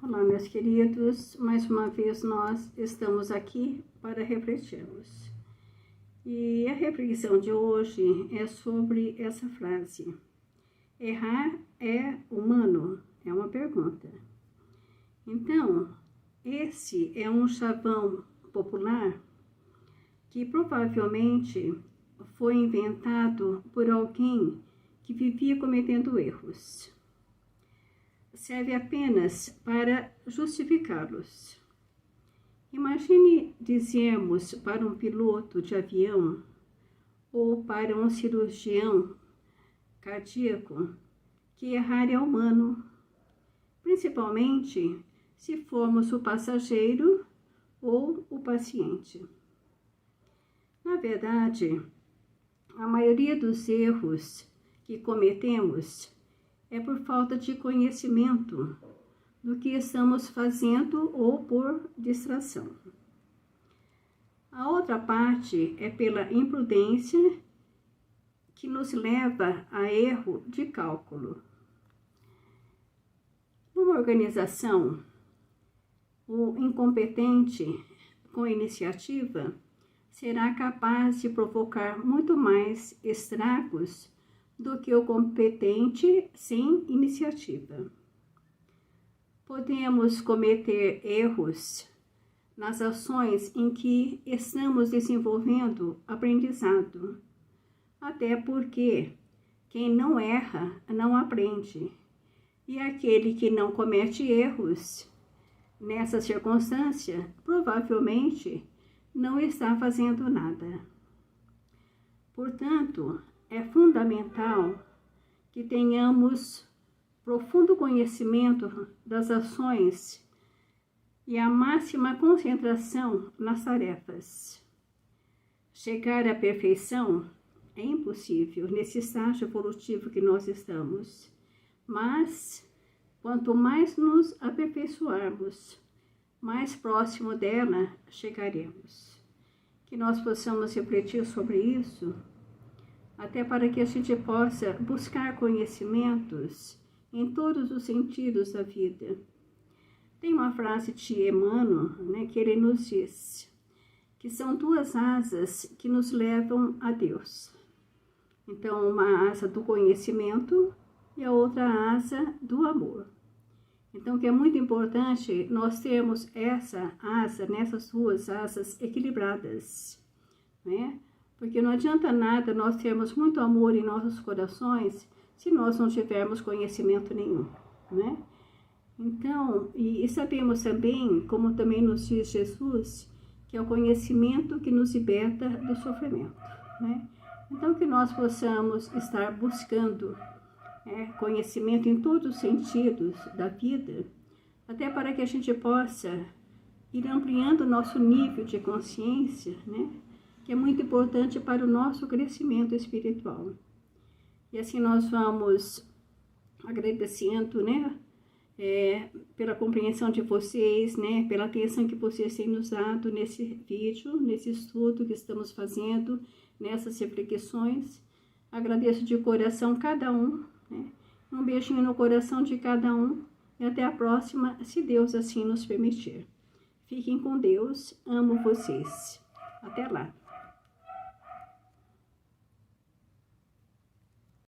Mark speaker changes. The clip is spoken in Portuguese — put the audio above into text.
Speaker 1: Olá, meus queridos, mais uma vez nós estamos aqui para refletirmos. E a reflexão de hoje é sobre essa frase: errar é humano? É uma pergunta. Então, esse é um chavão popular que provavelmente foi inventado por alguém que vivia cometendo erros. Serve apenas para justificá-los. Imagine dizermos para um piloto de avião ou para um cirurgião cardíaco que errar é humano, principalmente se formos o passageiro ou o paciente. Na verdade, a maioria dos erros que cometemos é por falta de conhecimento do que estamos fazendo ou por distração. A outra parte é pela imprudência que nos leva a erro de cálculo. Numa organização, o incompetente com iniciativa será capaz de provocar muito mais estragos do que o competente sem iniciativa. Podemos cometer erros nas ações em que estamos desenvolvendo aprendizado, até porque quem não erra não aprende, e aquele que não comete erros nessa circunstância provavelmente não está fazendo nada. Portanto, é fundamental que tenhamos profundo conhecimento das ações e a máxima concentração nas tarefas. Chegar à perfeição é impossível nesse estágio evolutivo que nós estamos, mas quanto mais nos aperfeiçoarmos, mais próximo dela chegaremos. Que nós possamos refletir sobre isso, até para que a gente possa buscar conhecimentos em todos os sentidos da vida. Tem uma frase de Emmanuel, que ele nos diz que são duas asas que nos levam a Deus. Então, uma asa do conhecimento e a outra asa do amor. Então, que é muito importante nós termos essa asa, nessas duas asas equilibradas, né? Porque não adianta nada nós termos muito amor em nossos corações se nós não tivermos conhecimento nenhum, né? Então, e sabemos também, como também nos diz Jesus, que é o conhecimento que nos liberta do sofrimento, né? Então, que nós possamos estar buscando conhecimento em todos os sentidos da vida, até para que a gente possa ir ampliando o nosso nível de consciência, né? Que é muito importante para o nosso crescimento espiritual. E assim nós vamos agradecendo, né, pela compreensão de vocês, né, pela atenção que vocês têm nos dado nesse vídeo, nesse estudo que estamos fazendo, nessas reflexões. Agradeço de coração cada um, né, um beijinho no coração de cada um e até a próxima, se Deus assim nos permitir. Fiquem com Deus, amo vocês. Até lá.